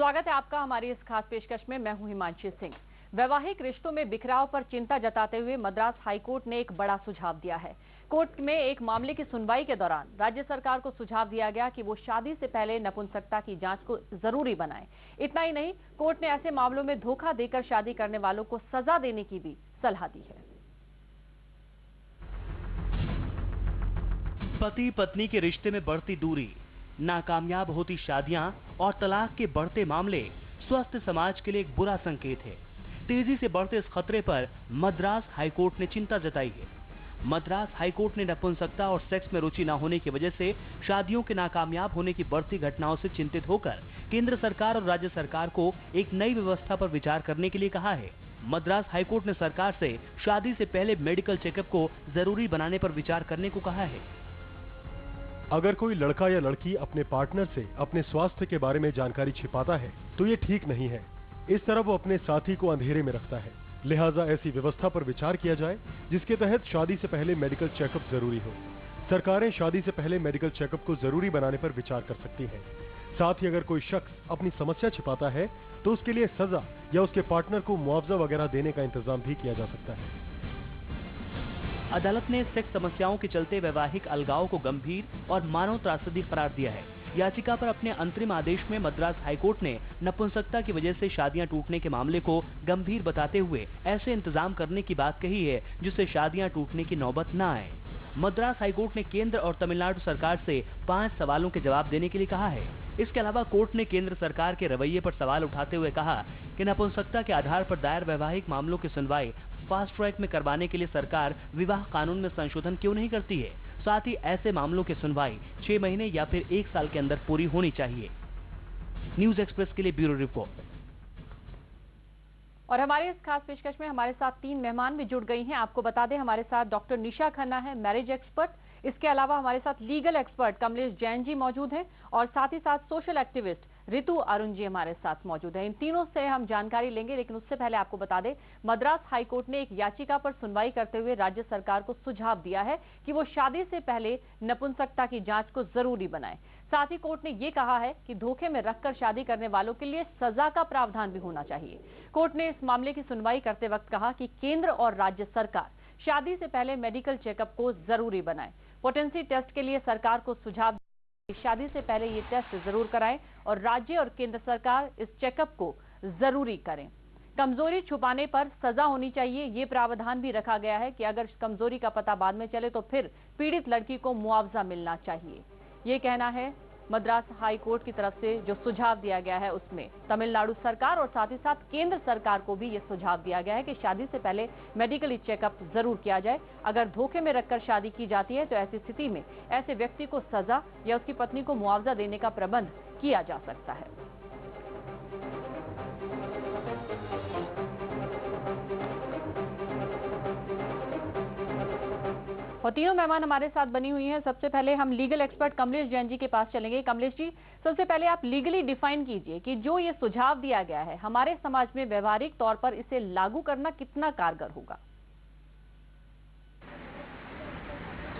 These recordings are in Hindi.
स्वागत है आपका हमारी इस खास पेशकश में। मैं हूं हिमांशी सिंह। वैवाहिक रिश्तों में बिखराव पर चिंता जताते हुए मद्रास हाईकोर्ट ने एक बड़ा सुझाव दिया है। कोर्ट में एक मामले की सुनवाई के दौरान राज्य सरकार को सुझाव दिया गया कि वो शादी से पहले नपुंसकता की जांच को जरूरी बनाए। इतना ही नहीं, कोर्ट ने ऐसे मामलों में धोखा देकर शादी करने वालों को सजा देने की भी सलाह दी है। पति पत्नी के रिश्ते में बढ़ती दूरी, नाकामयाब होती शादियां और तलाक के बढ़ते मामले स्वस्थ समाज के लिए एक बुरा संकेत है। तेजी से बढ़ते इस खतरे पर मद्रास हाईकोर्ट ने चिंता जताई है। मद्रास हाईकोर्ट ने नपुंसकता और सेक्स में रुचि न होने की वजह से शादियों के नाकामयाब होने की बढ़ती घटनाओं से चिंतित होकर केंद्र सरकार और राज्य सरकार को एक नई व्यवस्था पर विचार करने के लिए कहा है। मद्रास हाईकोर्ट ने सरकार से शादी से पहले मेडिकल चेकअप को जरूरी बनाने पर विचार करने को कहा है। अगर कोई लड़का या लड़की अपने पार्टनर से अपने स्वास्थ्य के बारे में जानकारी छिपाता है तो ये ठीक नहीं है। इस तरह वो अपने साथी को अंधेरे में रखता है। लिहाजा ऐसी व्यवस्था पर विचार किया जाए जिसके तहत शादी से पहले मेडिकल चेकअप जरूरी हो। सरकारें शादी से पहले मेडिकल चेकअप को जरूरी बनाने पर विचार कर सकती हैं। साथ ही अगर कोई शख्स अपनी समस्या छिपाता है तो उसके लिए सजा या उसके पार्टनर को मुआवजा वगैरह देने का इंतजाम भी किया जा सकता है। अदालत ने सेक्स समस्याओं के चलते वैवाहिक अलगाव को गंभीर और मानव त्रासदी करार दिया है। याचिका पर अपने अंतरिम आदेश में मद्रास हाईकोर्ट ने नपुंसकता की वजह से शादियां टूटने के मामले को गंभीर बताते हुए ऐसे इंतजाम करने की बात कही है जिससे शादियां टूटने की नौबत न आए। मद्रास हाईकोर्ट ने केंद्र और तमिलनाडु सरकार से 5 सवालों के जवाब देने के लिए कहा है। इसके अलावा कोर्ट ने केंद्र सरकार के रवैये पर सवाल उठाते हुए कहा कि नपुंसकता के आधार पर दायर वैवाहिक मामलों की सुनवाई फास्ट ट्रैक में करवाने के लिए सरकार विवाह कानून में संशोधन क्यों नहीं करती है। साथ ही ऐसे मामलों की सुनवाई 6 महीने या फिर 1 साल के अंदर पूरी होनी चाहिए। न्यूज एक्सप्रेस के लिए ब्यूरो रिपोर्ट। और हमारे इस खास पेशकश में हमारे साथ 3 मेहमान भी जुड़ गई हैं। आपको बता दें, हमारे साथ डॉक्टर निशा खन्ना है, मैरिज एक्सपर्ट। इसके अलावा हमारे साथ लीगल एक्सपर्ट कमलेश जैन जी मौजूद हैं और साथ ही साथ सोशल एक्टिविस्ट रितु अरुण जी हमारे साथ मौजूद हैं। इन तीनों से हम जानकारी लेंगे, लेकिन उससे पहले आपको बता दें, मद्रास हाईकोर्ट ने एक याचिका पर सुनवाई करते हुए राज्य सरकार को सुझाव दिया है कि वो शादी से पहले नपुंसकता की जांच को जरूरी बनाए। साथ ही कोर्ट ने ये कहा है कि धोखे में रखकर शादी करने वालों के लिए सजा का प्रावधान भी होना चाहिए। कोर्ट ने इस मामले की सुनवाई करते वक्त कहा कि केंद्र और राज्य सरकार शादी से पहले मेडिकल चेकअप को जरूरी बनाए। पोटेंसी टेस्ट के लिए सरकार को सुझाव शादी से पहले ये टेस्ट जरूर कराएं और राज्य और केंद्र सरकार इस चेकअप को जरूरी करें। कमजोरी छुपाने पर सजा होनी चाहिए, ये प्रावधान भी रखा गया है कि अगर कमजोरी का पता बाद में चले तो फिर पीड़ित लड़की को मुआवजा मिलना चाहिए। ये कहना है मद्रास हाई कोर्ट की तरफ से जो सुझाव दिया गया है उसमें तमिलनाडु सरकार और साथ ही साथ केंद्र सरकार को भी ये सुझाव दिया गया है कि शादी से पहले मेडिकल चेकअप जरूर किया जाए। अगर धोखे में रखकर शादी की जाती है तो ऐसी स्थिति में ऐसे व्यक्ति को सजा या उसकी पत्नी को मुआवजा देने का प्रबंध किया जा सकता है। और तीनों मेहमान हमारे साथ बनी हुई हैं। सबसे पहले हम लीगल एक्सपर्ट कमलेश जैन जी के पास चलेंगे। कमलेश जी, सबसे पहले आप लीगली डिफाइन कीजिए कि जो ये सुझाव दिया गया है हमारे समाज में व्यवहारिक तौर पर इसे लागू करना कितना कारगर होगा।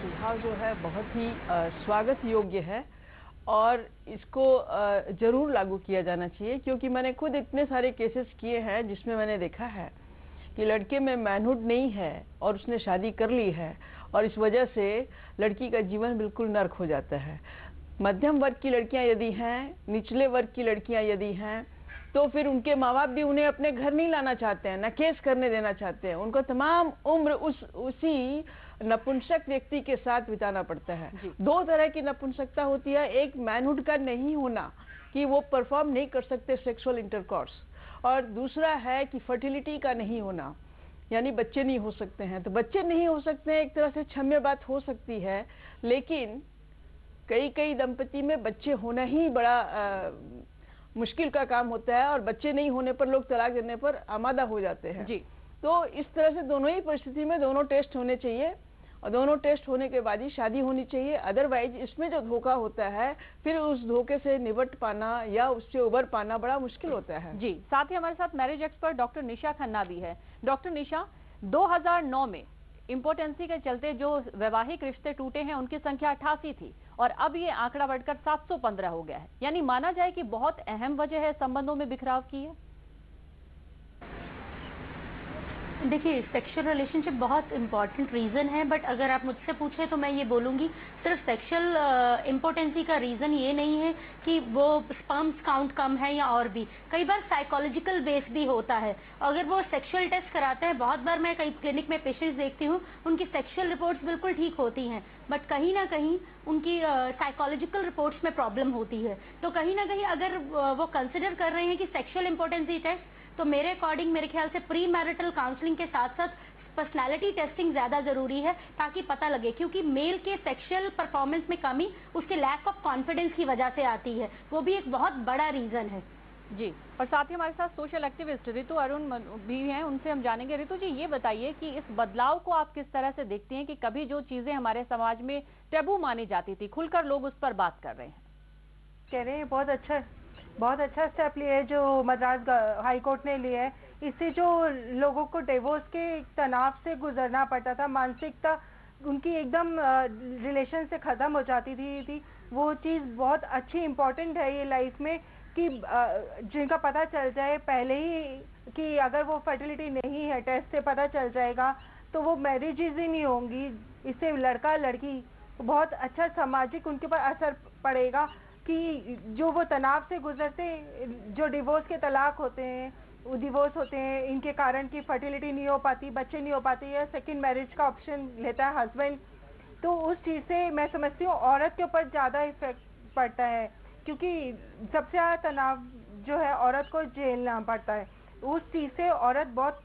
सुझाव जो है बहुत ही स्वागत योग्य है और इसको जरूर लागू किया जाना चाहिए, क्योंकि मैंने खुद इतने सारे केसेस किए हैं जिसमें मैंने देखा है कि लड़के में मैनहुड नहीं है और उसने शादी कर ली है और इस वजह से लड़की का जीवन बिल्कुल नर्क हो जाता है। मध्यम वर्ग की लड़कियां यदि हैं, निचले वर्ग की लड़कियां यदि हैं, तो फिर उनके माँ बाप भी उन्हें अपने घर नहीं लाना चाहते हैं, न केस करने देना चाहते हैं। उनको तमाम उम्र उसी नपुंसक व्यक्ति के साथ बिताना पड़ता है। 2 तरह की नपुंसकता होती है, एक मैनहुड का नहीं होना कि वो परफॉर्म नहीं कर सकते सेक्सुअल इंटरकॉर्स, और दूसरा है कि फर्टिलिटी का नहीं होना, यानी बच्चे नहीं हो सकते हैं। तो बच्चे नहीं हो सकते हैं एक तरह से क्षम्य बात हो सकती है, लेकिन कई दंपति में बच्चे होना ही बड़ा मुश्किल का काम होता है और बच्चे नहीं होने पर लोग तलाक देने पर आमादा हो जाते हैं जी। तो इस तरह से दोनों ही परिस्थिति में दोनों टेस्ट होने चाहिए और दोनों टेस्ट होने के बाद ही शादी होनी चाहिए। अदरवाइज इसमें जो धोखा होता है फिर उस धोखे से निपट पाना या उससे उबर पाना बड़ा मुश्किल होता है जी। साथ ही हमारे साथ मैरिज एक्सपर्ट डॉक्टर निशा खन्ना भी है। डॉक्टर निशा, 2009 में इम्पोर्टेंसी के चलते जो वैवाहिक रिश्ते टूटे हैं उनकी संख्या 88 थी और अब ये आंकड़ा बढ़कर 715 हो गया है। यानी माना जाए कि बहुत अहम वजह है संबंधों में बिखराव की है। देखिए, सेक्सुअल रिलेशनशिप बहुत इंपॉर्टेंट रीज़न है, बट अगर आप मुझसे पूछे तो मैं ये बोलूँगी सिर्फ सेक्सुअल इम्पोर्टेंसी का रीज़न ये नहीं है कि वो स्पर्म्स काउंट कम है या और भी, कई बार साइकोलॉजिकल बेस भी होता है। अगर वो सेक्सुअल टेस्ट कराते हैं, बहुत बार मैं कई क्लिनिक में पेशेंट्स देखती हूँ, उनकी सेक्सुअल रिपोर्ट्स बिल्कुल ठीक होती हैं, बट कहीं ना कहीं उनकी साइकोलॉजिकल रिपोर्ट्स में प्रॉब्लम होती है। तो कहीं ना कहीं अगर वो कंसिडर कर रहे हैं कि सेक्सुअल इम्पोर्टेंसी टेस्ट, तो मेरे अकॉर्डिंग मेरे ख्याल से प्री मैरिटल काउंसलिंग के साथ साथ पर्सनालिटी टेस्टिंग ज्यादा जरूरी है, ताकि पता लगे, क्योंकि मेल के सेक्सुअल परफॉर्मेंस में कमी उसके लैक ऑफ कॉन्फिडेंस की वजह से आती है, वो भी एक बहुत बड़ा रीजन है। जी, और साथ ही हमारे साथ सोशल एक्टिविस्ट ऋतु अरुण भी हैं, उनसे हम जानेंगे। ऋतु जी, ये बताइए कि इस बदलाव को आप किस तरह से देखती हैं कि कभी जो चीजें हमारे समाज में टैबू मानी जाती थी, खुलकर लोग उस पर बात कर रहे हैं। कह रहे हैं बहुत अच्छा स्टेप लिया है जो मद्रास हाई कोर्ट ने लिया है। इससे जो लोगों को डिवोर्स के तनाव से गुजरना पड़ता था, मानसिकता उनकी एकदम रिलेशन से ख़त्म हो जाती थी, वो चीज़ बहुत अच्छी इम्पोर्टेंट है ये लाइफ में कि जिनका पता चल जाए पहले ही कि अगर वो फर्टिलिटी नहीं है, टेस्ट से पता चल जाएगा तो वो मैरिजेज ही नहीं होंगी। इससे लड़का लड़की बहुत अच्छा सामाजिक उनके पर असर पड़ेगा कि जो वो तनाव से गुजरते, जो डिवोर्स के तलाक होते हैं, वो डिवोर्स होते हैं इनके कारण कि फर्टिलिटी नहीं हो पाती, बच्चे नहीं हो पाते, या सेकंड मैरिज का ऑप्शन लेता है हस्बैंड, तो उस चीज़ से मैं समझती हूँ औरत के ऊपर ज़्यादा इफेक्ट पड़ता है, क्योंकि सबसे ज़्यादा तनाव जो है औरत को झेलना पड़ता है। उस चीज़ से औरत बहुत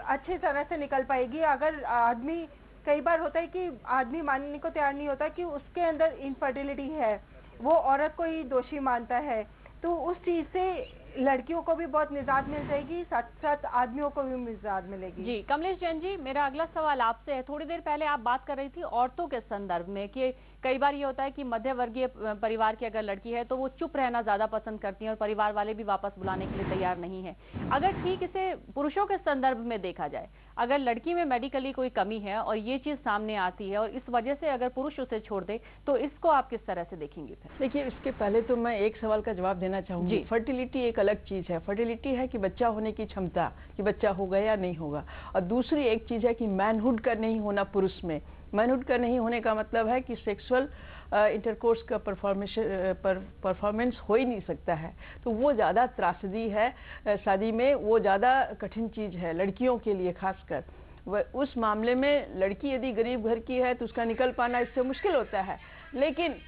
अच्छी तरह से निकल पाएगी। अगर आदमी, कई बार होता है कि आदमी मानने को तैयार नहीं होता कि उसके अंदर इनफर्टिलिटी है, वो औरत को ही दोषी मानता है, तो उस चीज से लड़कियों को भी बहुत निजात मिल जाएगी, साथ साथ आदमियों को भी निजात मिलेगी। जी, कमलेश जैन जी, मेरा अगला सवाल आपसे है। थोड़ी देर पहले आप बात कर रही थी औरतों के संदर्भ में कि कई बार ये होता है कि मध्य वर्गीय परिवार की अगर लड़की है तो वो चुप रहना ज्यादा पसंद करती है और परिवार वाले भी वापस बुलाने के लिए तैयार नहीं है। अगर ठीक इसे पुरुषों के संदर्भ में देखा जाए, अगर लड़की में मेडिकली कोई कमी है और ये चीज सामने आती है और इस वजह से अगर पुरुष उसे छोड़ दे, तो इसको आप किस तरह से देखेंगे? देखिए, इसके पहले तो मैं एक सवाल का जवाब देना चाहूंगी। फर्टिलिटी एक अलग चीज है। फर्टिलिटी है कि बच्चा होने की क्षमता, कि बच्चा होगा या नहीं होगा, और दूसरी एक चीज है कि मैनहुड का नहीं होना पुरुष में। मैनहुड का नहीं होने का मतलब है कि सेक्सुअल इंटरकोर्स का परफॉर्मेंस हो ही नहीं सकता है, तो वो ज़्यादा त्रासदी है शादी में, वो ज़्यादा कठिन चीज़ है लड़कियों के लिए खासकर। उस मामले में लड़की यदि गरीब घर की है तो उसका निकल पाना इससे मुश्किल होता है, लेकिन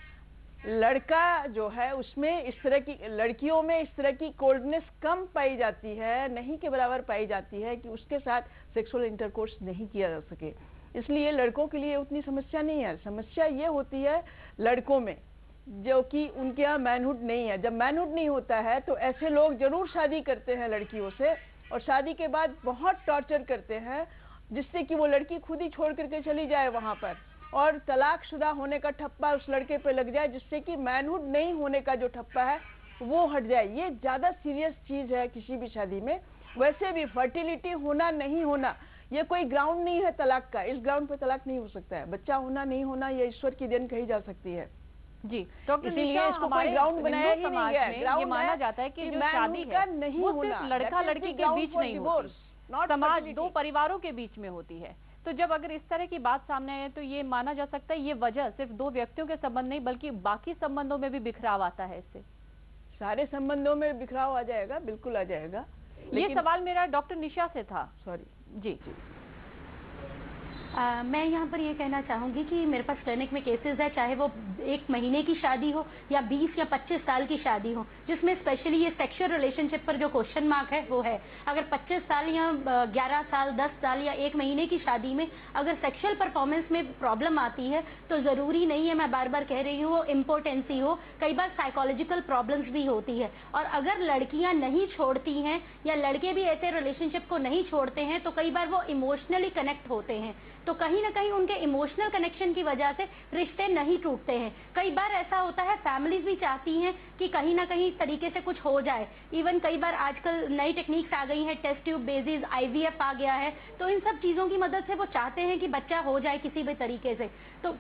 लड़का जो है उसमें इस तरह की, लड़कियों में इस तरह की कोल्डनेस कम पाई जाती है, नहीं के बराबर पाई जाती है कि उसके साथ सेक्सुअल इंटरकोर्स नहीं किया जा सके। इसलिए लड़कों के लिए उतनी समस्या नहीं है। समस्या ये होती है लड़कों में जो कि उनके यहाँ मैनहुड नहीं है। जब मैनहुड नहीं होता है तो ऐसे लोग जरूर शादी करते हैं लड़कियों से, और शादी के बाद बहुत टॉर्चर करते हैं जिससे कि वो लड़की खुद ही छोड़ करके चली जाए वहाँ पर, और तलाकशुदा होने का ठप्पा उस लड़के पे लग जाए, जिससे कि मैनहुड नहीं होने का जो ठप्पा है वो हट जाए। ये ज़्यादा सीरियस चीज़ है किसी भी शादी में। वैसे भी फर्टिलिटी होना नहीं होना ये कोई ग्राउंड नहीं है तलाक का। इस ग्राउंड पे तलाक नहीं हो सकता है। बच्चा होना नहीं होना ये ईश्वर की देन कही जा सकती है। जी डॉक्टर निशा, इसको कोई ग्राउंड बनाया ही नहीं है। ये माना जाता है कि जो शादी है वो सिर्फ लड़का लड़की के बीच नहीं होती, समाज दो परिवारों के बीच में होती है। तो जब अगर इस तरह की बात सामने आए तो ये माना जा सकता है ये वजह सिर्फ दो व्यक्तियों के संबंध नहीं बल्कि बाकी संबंधों में भी बिखराव आता है। इससे सारे संबंधों में बिखराव आ जाएगा, बिल्कुल आ जाएगा। ये सवाल मेरा डॉक्टर निशा से था। सॉरी जी। मैं यहाँ पर ये कहना चाहूँगी कि मेरे पास क्लिनिक में केसेस है, चाहे वो 1 महीने की शादी हो या 20 या 25 साल की शादी हो, जिसमें स्पेशली ये सेक्सुअल रिलेशनशिप पर जो क्वेश्चन मार्क है वो है। अगर 25 साल या 11 साल 10 साल या 1 महीने की शादी में अगर सेक्सुअल परफॉर्मेंस में प्रॉब्लम आती है तो ज़रूरी नहीं है, मैं बार बार कह रही हूँ, वो इम्पोर्टेंसी हो, कई बार साइकोलॉजिकल प्रॉब्लम्स भी होती है। और अगर लड़कियाँ नहीं छोड़ती हैं या लड़के भी ऐसे रिलेशनशिप को नहीं छोड़ते हैं तो कई बार वो इमोशनली कनेक्ट होते हैं। तो कहीं ना कहीं उनके इमोशनल कनेक्शन की वजह से रिश्ते नहीं टूटते हैं। कई बार ऐसा होता है, फैमिलीज भी चाहती हैं कि कहीं ना कहीं तरीके से कुछ हो जाए। इवन कई बार आजकल नई टेक्निक्स आ गई हैं, टेस्ट ट्यूब बेसिस, IVF आ गया है, तो इन सब चीजों की मदद से वो चाहते हैं कि बच्चा हो जाए किसी भी तरीके से। तो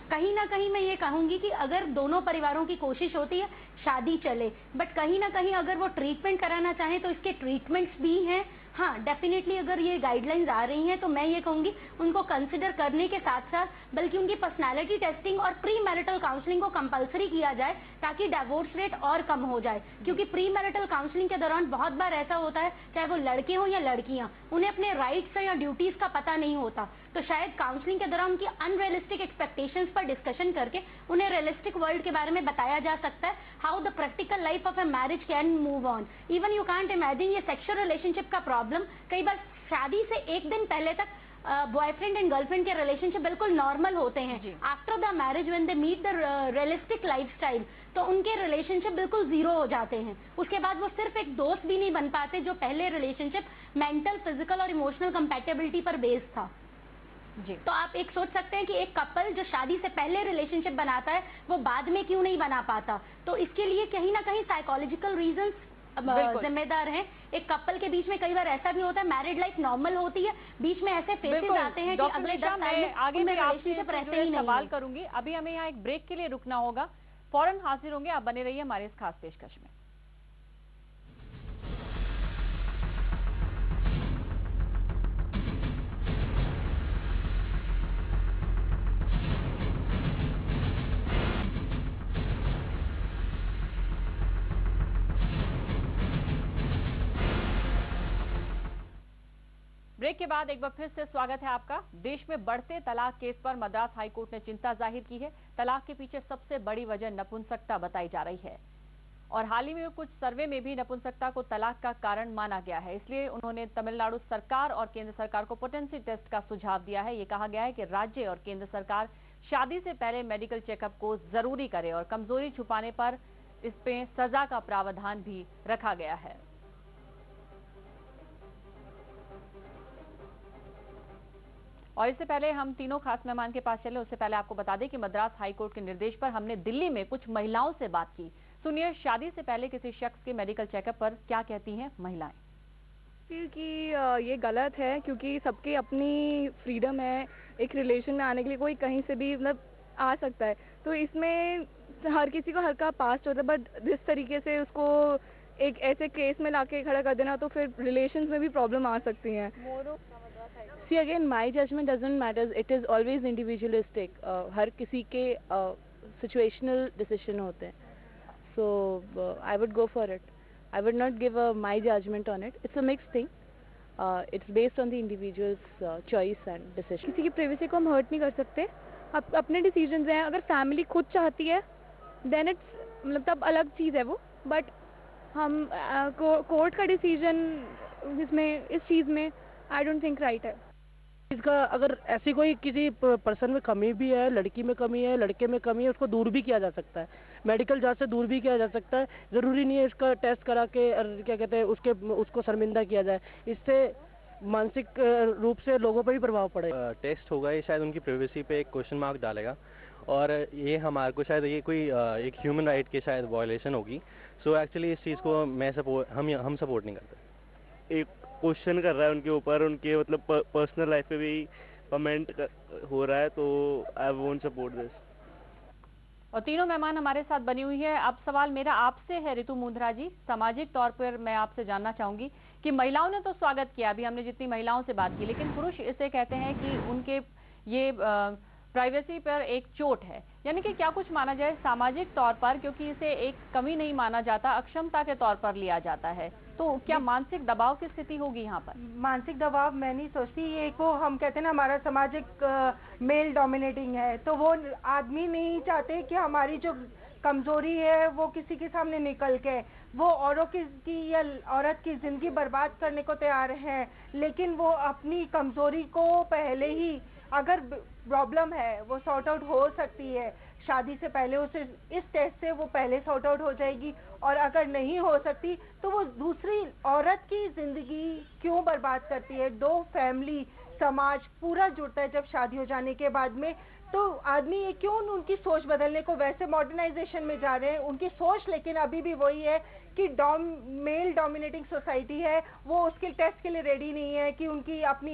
कहीं ना कहीं मैं ये कहूंगी कि अगर दोनों परिवारों की कोशिश होती है शादी चले, बट कहीं ना कहीं अगर वो ट्रीटमेंट कराना चाहें तो इसके ट्रीटमेंट्स भी हैं। हाँ, डेफिनेटली अगर ये गाइडलाइंस आ रही हैं तो मैं ये कहूंगी उनको कंसिडर करने के साथ साथ बल्कि उनकी पर्सनालिटी टेस्टिंग और प्री मैरिटल काउंसलिंग को कंपलसरी किया जाए ताकि डिवोर्स रेट और कम हो जाए। क्योंकि प्री मैरिटल काउंसलिंग के दौरान बहुत बार ऐसा होता है, चाहे वो लड़के हों या लड़कियां, उन्हें अपने राइट्स या ड्यूटीज का पता नहीं होता। तो शायद काउंसलिंग के दौरान उनकी अनरियलिस्टिक एक्सपेक्टेशंस पर डिस्कशन करके उन्हें रियलिस्टिक वर्ल्ड के बारे में बताया जा सकता है, how the practical life of a marriage can move on. Even you can't imagine ये सेक्सुअल रिलेशनशिप का प्रॉब्लम कई बार शादी से एक दिन पहले तक बॉयफ्रेंड एंड गर्लफ्रेंड के रिलेशनशिप बिल्कुल नॉर्मल होते हैं। After the marriage when they meet the realistic lifestyle तो उनके रिलेशनशिप बिल्कुल जीरो हो जाते हैं। उसके बाद वो सिर्फ एक दोस्त भी नहीं बन पाते जो पहले रिलेशनशिप मेंटल, फिजिकल और इमोशनल कंपैटिबिलिटी पर बेस्ड था। जी, तो आप एक सोच सकते हैं कि एक कपल जो शादी से पहले रिलेशनशिप बनाता है वो बाद में क्यों नहीं बना पाता। तो इसके लिए कहीं ना कहीं साइकोलॉजिकल रीजंस जिम्मेदार हैं। एक कपल के बीच में कई बार ऐसा भी होता है, मैरिड लाइफ नॉर्मल होती है, बीच में ऐसे फेसेस आते हैं कि अगले 10 साल में आगे मैं रिलेशनशिप रहते ही नहीं। सवाल करूंगी, अभी हमें यहाँ एक ब्रेक के लिए रुकना होगा, फौरन हाजिर होंगे, आप बने रहिए हमारे इस खास पेशकश में। ब्रेक के बाद एक बार फिर से स्वागत है आपका। देश में बढ़ते तलाक केस पर मद्रास हाईकोर्ट ने चिंता जाहिर की है। तलाक के पीछे सबसे बड़ी वजह नपुंसकता बताई जा रही है और हाल ही में कुछ सर्वे में भी नपुंसकता को तलाक का कारण माना गया है। इसलिए उन्होंने तमिलनाडु सरकार और केंद्र सरकार को पोटेंसी टेस्ट का सुझाव दिया है। ये कहा गया है कि राज्य और केंद्र सरकार शादी से पहले मेडिकल चेकअप को जरूरी करे और कमजोरी छुपाने पर इस पे सजा का प्रावधान भी रखा गया है। और इससे पहले हम तीनों खास मेहमान के पास चले, उससे पहले आपको बता दें कि मद्रास हाईकोर्ट के निर्देश पर हमने दिल्ली में कुछ महिलाओं से बात की। सुनिए शादी से पहले किसी शख्स के मेडिकल चेकअप पर क्या कहती हैं महिलाएं। कि ये गलत है क्योंकि सबकी अपनी फ्रीडम है। एक रिलेशन में आने के लिए कोई कहीं से भी मतलब आ सकता है, तो इसमें हर किसी को हर का पास्ट होता है, बट जिस तरीके से उसको एक ऐसे केस में लाके खड़ा कर देना तो फिर रिलेशंस में भी प्रॉब्लम आ सकती हैं। See again, my judgment doesn't matter. It is always individualistic. हर किसी के situational decision होते हैं. So I would go for it. I would not give my judgment on it. It's a mixed thing. It's based on the individual's choice and decision. किसी की privacy को हम hurt नहीं कर सकते. अपने decisions हैं. अगर family खुद चाहती है, then it's मतलब तब अलग चीज़ है वो. But हम कोर्ट का डिसीजन इसमें इस चीज़ में आई डोंट थिंक राइट है। इसका अगर ऐसी कोई किसी पर्सन में कमी भी है, लड़की में कमी है, लड़के में कमी है, उसको दूर भी किया जा सकता है, मेडिकल जांच से दूर भी किया जा सकता है। ज़रूरी नहीं है इसका टेस्ट करा के क्या कहते हैं उसको शर्मिंदा किया जाए, इससे मानसिक रूप से लोगों पर भी प्रभाव पड़ेगा। टेस्ट होगा ये शायद उनकी प्राइवेसी पे एक क्वेश्चन मार्क डालेगा और ये हमारे को शायद ये कोई एक ह्यूमन राइट के शायद वायलेशन होगी। सो एक्चुअली इस चीज़ को हम सपोर्ट नहीं करते। एक क्वेश्चन कर रहा है उनके ऊपर, उनके मतलब पर्सनल लाइफ पे भी कमेंट हो रहा है, तो आई वोंट सपोर्ट दिस। और तीनों मेहमान हमारे साथ बनी हुई है। अब सवाल मेरा आपसे है रितु मुंद्रा जी, सामाजिक तौर पर मैं आपसे जानना चाहूंगी कि महिलाओं ने तो स्वागत किया, अभी हमने जितनी महिलाओं से बात की, लेकिन पुरुष इसे कहते हैं कि उनके ये प्राइवेसी पर एक चोट है, यानी कि क्या कुछ माना जाए सामाजिक तौर पर, क्योंकि इसे एक कमी नहीं माना जाता, अक्षमता के तौर पर लिया जाता है, तो क्या मानसिक दबाव की स्थिति होगी यहाँ पर? मानसिक दबाव मैं नहीं सोचती, ये को हम कहते हैं ना हमारा सामाजिक मेल डोमिनेटिंग है, तो वो आदमी नहीं चाहते कि हमारी जो कमजोरी है वो किसी के सामने निकल के वो औरों की या औरत की जिंदगी बर्बाद करने को तैयार हैं, लेकिन वो अपनी कमजोरी को पहले ही, अगर प्रॉब्लम है वो सॉर्ट आउट हो सकती है शादी से पहले, उसे इस टेस्ट से वो पहले सॉर्ट आउट हो जाएगी, और अगर नहीं हो सकती तो वो दूसरी औरत की जिंदगी क्यों बर्बाद करती है? दो फैमिली समाज पूरा जुड़ता है जब शादी हो जाने के बाद में। तो आदमी ये क्यों उनकी सोच बदलने को, वैसे मॉडर्नाइजेशन में जा रहे हैं उनकी सोच, लेकिन अभी भी वही है कि मेल डोमिनेटिंग सोसाइटी है, वो उसके टेस्ट के लिए रेडी नहीं है कि उनकी अपनी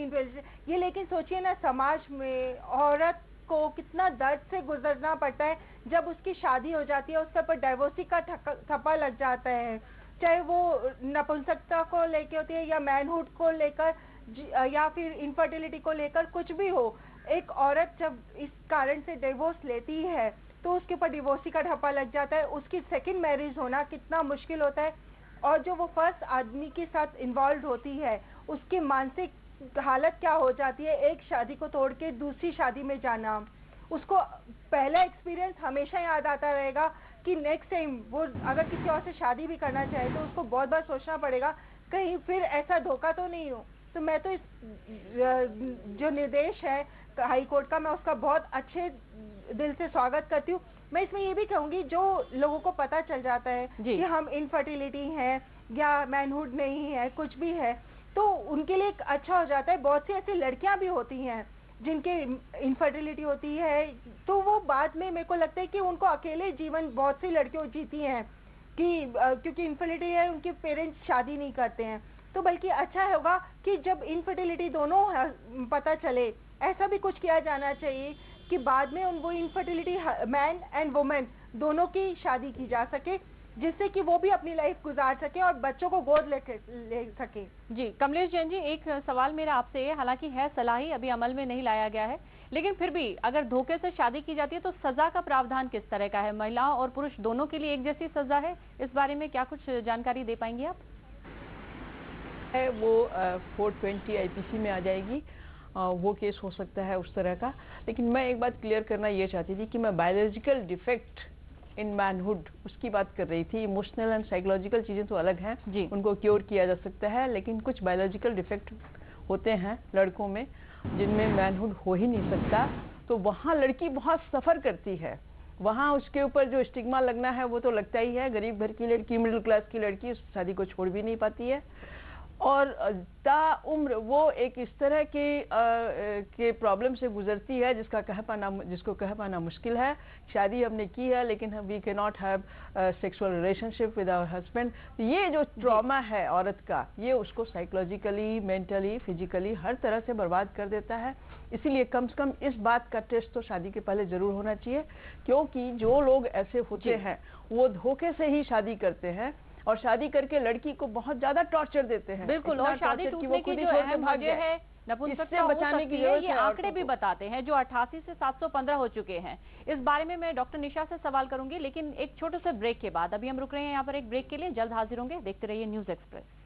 ये। लेकिन सोचिए ना, समाज में औरत को कितना दर्द से गुजरना पड़ता है जब उसकी शादी हो जाती है, उसके ऊपर डाइवोर्सी का थप्पा लग जाता है, चाहे वो नपुंसकता को लेकर होती है या मैनहुड को लेकर या फिर इनफर्टिलिटी को लेकर, कुछ भी हो। एक औरत जब इस कारण से डिवोर्स लेती है तो उसके ऊपर डिवोर्सी का ठप्पा लग जाता है, उसकी सेकंड मैरिज होना कितना मुश्किल होता है, और जो वो फर्स्ट आदमी के साथ इन्वॉल्व होती है उसकी मानसिक हालत क्या हो जाती है। एक शादी को तोड़ के दूसरी शादी में जाना, उसको पहला एक्सपीरियंस हमेशा याद आता रहेगा कि नेक्स्ट टाइम वो अगर किसी और से शादी भी करना चाहे तो उसको बहुत बार सोचना पड़ेगा कहीं फिर ऐसा धोखा तो नहीं हो। तो मैं तो इस जो निर्देश है हाई कोर्ट का, मैं उसका बहुत अच्छे दिल से स्वागत करती हूँ। मैं इसमें ये भी कहूंगी, जो लोगों को पता चल जाता है कि हम इनफर्टिलिटी है या मैनहुड नहीं है, कुछ भी है, तो उनके लिए अच्छा हो जाता है। बहुत सी ऐसी लड़कियां भी होती हैं जिनके इनफर्टिलिटी होती है, तो वो बाद में मेरे को लगता है कि उनको अकेले जीवन बहुत सी लड़कियों जीती हैं कि क्योंकि इनफर्टिलिटी है, उनके पेरेंट्स शादी नहीं करते हैं। तो बल्कि अच्छा होगा कि जब इनफर्टिलिटी दोनों पता चले, ऐसा भी कुछ किया जाना चाहिए कि बाद में वो इनफर्टिलिटी मैन एंड वुमेन दोनों की शादी की जा सके, जिससे कि वो भी अपनी लाइफ गुजार सके और बच्चों को गोद ले सके। जी कमलेश जैन जी, एक सवाल मेरा आपसे है, हालांकि है सलाह ही, अभी अमल में नहीं लाया गया है, लेकिन फिर भी अगर धोखे से शादी की जाती है तो सजा का प्रावधान किस तरह का है? महिलाओं और पुरुष दोनों के लिए एक जैसी सजा है? इस बारे में क्या कुछ जानकारी दे पाएंगे आप? वो 420 आईपीसी में आ जाएगी, वो केस हो सकता है उस तरह का। लेकिन मैं एक बात क्लियर करना ये चाहती थी कि मैं बायोलॉजिकल डिफेक्ट इन मैनहुड उसकी बात कर रही थी। इमोशनल एंड साइकोलॉजिकल चीजें तो अलग हैं जी, उनको क्योर किया जा सकता है, लेकिन कुछ बायोलॉजिकल डिफेक्ट होते हैं लड़कों में जिनमें मैनहुड हो ही नहीं सकता, तो वहाँ लड़की बहुत सफर करती है। वहाँ उसके ऊपर जो स्टिग्मा लगना है वो तो लगता ही है। गरीब घर की लड़की, मिडिल क्लास की लड़की शादी को छोड़ भी नहीं पाती है, और ताउम्र वो एक इस तरह के प्रॉब्लम से गुजरती है जिसको कह पाना मुश्किल है। शादी हमने की है लेकिन we can not have sexual relationship with our husband. ये जो ट्रॉमा है औरत का, ये उसको साइकोलॉजिकली, मेंटली, फिजिकली हर तरह से बर्बाद कर देता है। इसीलिए कम से कम इस बात का टेस्ट तो शादी के पहले जरूर होना चाहिए, क्योंकि जो लोग ऐसे होते हैं वो धोखे से ही शादी करते हैं और शादी करके लड़की को बहुत ज्यादा टॉर्चर देते हैं। बिल्कुल, और शादी टूटने की जो अहम वजह है नपुंसकता हो सकती है, ये आंकड़े भी बताते हैं जो 88 से 715 हो चुके हैं। इस बारे में मैं डॉक्टर निशा से सवाल करूंगी, लेकिन एक छोटे से ब्रेक के बाद। अभी हम रुक रहे हैं यहाँ पर एक ब्रेक के लिए, जल्द हाजिर होंगे। देखते रहिए न्यूज एक्सप्रेस।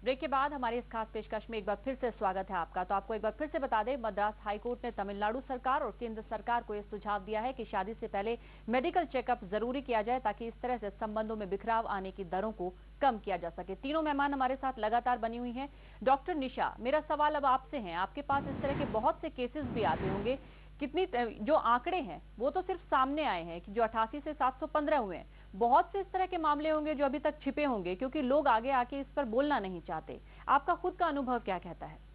ब्रेक के बाद हमारे इस खास पेशकश में एक बार फिर से स्वागत है आपका। तो आपको एक बार फिर से बता दें, मद्रास हाईकोर्ट ने तमिलनाडु सरकार और केंद्र सरकार को यह सुझाव दिया है कि शादी से पहले मेडिकल चेकअप जरूरी किया जाए, ताकि इस तरह से संबंधों में बिखराव आने की दरों को कम किया जा सके। तीनों मेहमान हमारे साथ लगातार बनी हुई हैं। डॉक्टर निशा, मेरा सवाल अब आपसे है, आपके पास इस तरह के बहुत से केसेस भी आते होंगे, कितनी जो आंकड़े हैं वो तो सिर्फ सामने आए हैं कि जो 88 से 715 हुए हैं, बहुत से इस तरह के मामले होंगे जो अभी तक छिपे होंगे क्योंकि लोग आगे आके इस पर बोलना नहीं चाहते। आपका खुद का अनुभव क्या कहता है?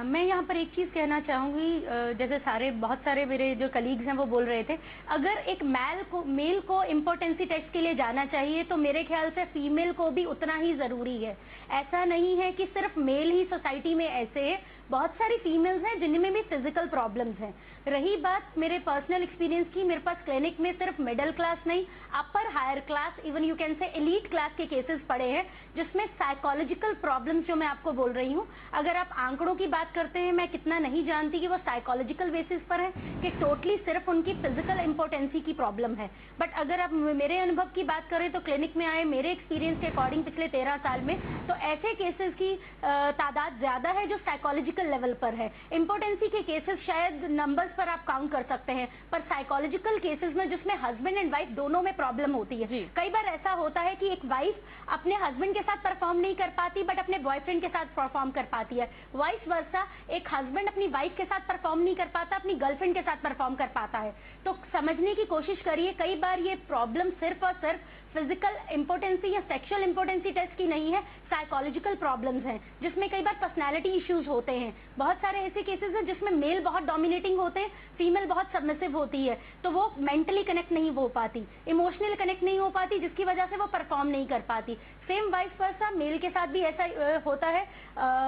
मैं यहाँ पर एक चीज़ कहना चाहूँगी, जैसे बहुत सारे मेरे जो कलीग्स हैं वो बोल रहे थे, अगर एक मेल को इम्पोर्टेंसी टेस्ट के लिए जाना चाहिए तो मेरे ख्याल से फीमेल को भी उतना ही ज़रूरी है। ऐसा नहीं है कि सिर्फ मेल ही सोसाइटी में ऐसे है, बहुत सारी फीमेल्स हैं जिनमें भी फिजिकल प्रॉब्लम्स हैं। रही बात मेरे पर्सनल एक्सपीरियंस की, मेरे पास क्लिनिक में सिर्फ मिडिल क्लास नहीं, upper higher class, even you can say elite class के केसेस पड़े हैं जिसमें साइकोलॉजिकल प्रॉब्लम्स जो मैं आपको बोल रही हूँ, अगर आप आंकड़ों की बात करते हैं, मैं कितना नहीं जानती कि वो साइकोलॉजिकल बेसिस पर है कि टोटली सिर्फ उनकी फिजिकल इम्पोर्टेंसी की प्रॉब्लम है। बट अगर आप मेरे अनुभव की बात करें तो क्लिनिक में आए मेरे एक्सपीरियंस के अकॉर्डिंग पिछले 13 साल में, तो ऐसे केसेस की तादाद ज्यादा है जो साइकोलॉजिकल साइकोलॉजिकल लेवल पर है। इम्पोर्टेंसी के केसेस शायद नंबर्स पर आप काउंट कर सकते हैं, पर साइकोलॉजिकल केसेस में जिसमें हस्बैंड एंड वाइफ दोनों में प्रॉब्लम होती है, कई बार ऐसा होता है कि एक वाइफ अपने हस्बैंड के साथ परफॉर्म नहीं कर पाती बट अपने बॉयफ्रेंड के साथ परफॉर्म कर पाती है, वाइस वर्सा एक हस्बैंड अपनी वाइफ के साथ परफॉर्म नहीं कर पाता, अपनी गर्लफ्रेंड के साथ परफॉर्म कर पाता है। तो समझने की कोशिश करिए, कई बार ये प्रॉब्लम सिर्फ और सिर्फ फिजिकल इंपोर्टेंसी या सेक्सुअल इंपोर्टेंसी टेस्ट की नहीं है, साइकोलॉजिकल प्रॉब्लम्स हैं जिसमें कई बार पर्सनालिटी इश्यूज होते हैं। बहुत सारे ऐसे केसेस हैं जिसमें मेल बहुत डोमिनेटिंग होते हैं, फीमेल बहुत सबमिसिव होती है, तो वो मेंटली कनेक्ट नहीं हो पाती, इमोशनल कनेक्ट नहीं हो पाती, जिसकी वजह से वो परफॉर्म नहीं कर पाती। सेम वाइस वर्सा मेल के साथ भी ऐसा होता है,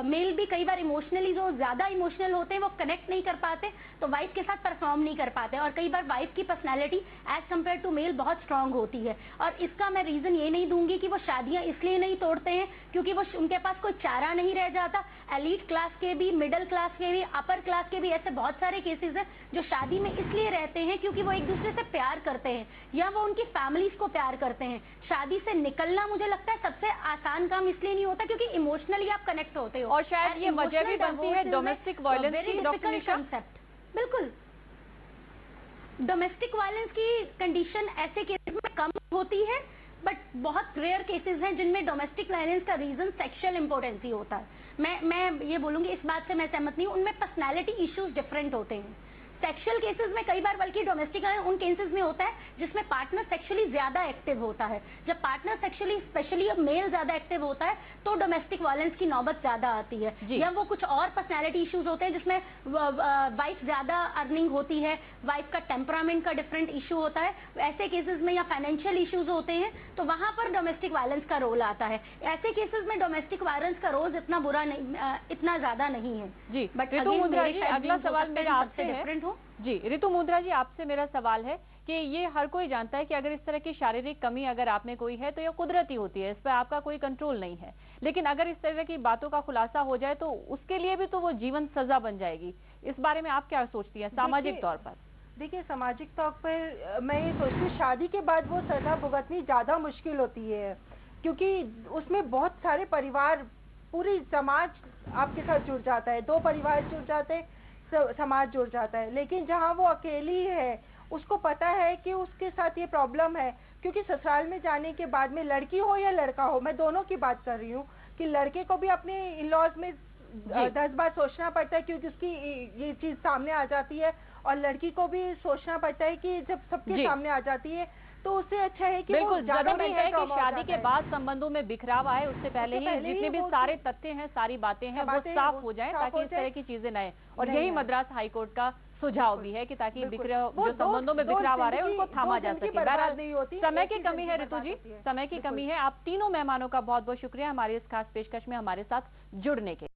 मेल भी कई बार इमोशनली जो ज्यादा इमोशनल होते हैं वो कनेक्ट नहीं कर पाते, तो वाइफ के साथ परफॉर्म नहीं कर पाते। और कई बार वाइफ की personality as compare to male बहुत स्ट्रांग होती है, और इसका मैं रीजन ये नहीं दूंगी कि वो शादियां इसलिए नहीं तोड़ते हैं क्योंकि वो उनके पास कोई चारा नहीं रह जाता। एलीट क्लास के भी, मिडिल क्लास के भी, अपर क्लास के भी ऐसे बहुत सारे केसेस हैं जो शादी में इसलिए रहते हैं क्योंकि वो एक दूसरे से प्यार करते हैं या वो उनकी फैमिलीज को प्यार करते हैं। शादी से निकलना मुझे लगता है सबसे आसान काम इसलिए नहीं होता क्योंकि इमोशनली आप कनेक्ट होते हो, और शायद ये वजह भी बनती है डोमेस्टिक वायलेंस की। डॉक्टर निशा, बिल्कुल डोमेस्टिक वायलेंस की कंडीशन ऐसे केसेस में कम होती है, बट बहुत रेयर केसेस हैं जिनमें डोमेस्टिक वायलेंस का रीजन सेक्सुअल इंपोर्टेंसी होता है। मैं ये बोलूंगी, इस बात से मैं सहमत नहीं हूँ, उनमें पर्सनैलिटी इश्यूज डिफरेंट होते हैं। सेक्सुअल केसेस में कई बार, बल्कि डोमेस्टिक उन केसेस में होता है जिसमें पार्टनर सेक्सुअली ज्यादा एक्टिव होता है। जब पार्टनर सेक्सुअली स्पेशली मेल ज्यादा एक्टिव होता है तो डोमेस्टिक वायलेंस की नौबत ज्यादा आती है, या वो कुछ और पर्सनैलिटी इश्यूज होते हैं जिसमें वाइफ ज्यादा अर्निंग होती है, वाइफ का टेम्परामेंट का डिफरेंट इशू होता है, ऐसे केसेस में या फाइनेंशियल इश्यूज होते हैं तो वहां पर डोमेस्टिक वायलेंस का रोल आता है। ऐसे केसेस में डोमेस्टिक वायलेंस का रोल इतना बुरा नहीं, इतना ज्यादा नहीं है जी। बट ऋतु मुंद्रा जी, अगला सवाल मेरा आपसे डिफरेंट हो जी। ऋतु मुंद्रा जी, आपसे मेरा सवाल है कि ये हर कोई जानता है कि अगर इस तरह की शारीरिक कमी अगर आप में कोई है तो ये कुदरती होती है, इस पर आपका कोई कंट्रोल नहीं है, लेकिन अगर इस तरह की बातों का खुलासा हो जाए तो उसके लिए भी तो वो जीवन सजा बन जाएगी। इस बारे में आप क्या सोचती हैं सामाजिक तौर पर? देखिए, सामाजिक तौर पर मैं ये सोचती हूँ शादी के बाद वो सजा भुगतनी ज्यादा मुश्किल होती है, क्योंकि उसमें बहुत सारे परिवार, पूरी समाज आपके साथ जुड़ जाता है, दो परिवार जुड़ जाते हैं, समाज जुड़ जाता है। लेकिन जहाँ वो अकेली है, उसको पता है कि उसके साथ ये प्रॉब्लम है, क्योंकि ससुराल में जाने के बाद में लड़की हो या लड़का हो, मैं दोनों की बात कर रही हूँ, कि लड़के को भी अपने इन लॉज में 10 बार सोचना पड़ता है क्योंकि उसकी ये चीज सामने आ जाती है, और लड़की को भी सोचना पड़ता है कि जब सबके सामने आ जाती है तो उससे अच्छा है कि बिल्कुल जरूरी है कि शादी के बाद संबंधों में बिखराव आए, उससे पहले ही जितने भी सारे तथ्य हैं, सारी बातें हैं, वो साफ हो जाएं ताकि इस तरह की चीजें न आए। और यही मद्रास हाईकोर्ट का सुझाव भी है कि ताकि जो संबंधों में बिखराव आ रहे हैं उनको थामा जा सके। बहरहाल समय की कमी है ऋतु जी, समय की कमी है। आप तीनों मेहमानों का बहुत बहुत शुक्रिया हमारी इस खास पेशकश में हमारे साथ जुड़ने के।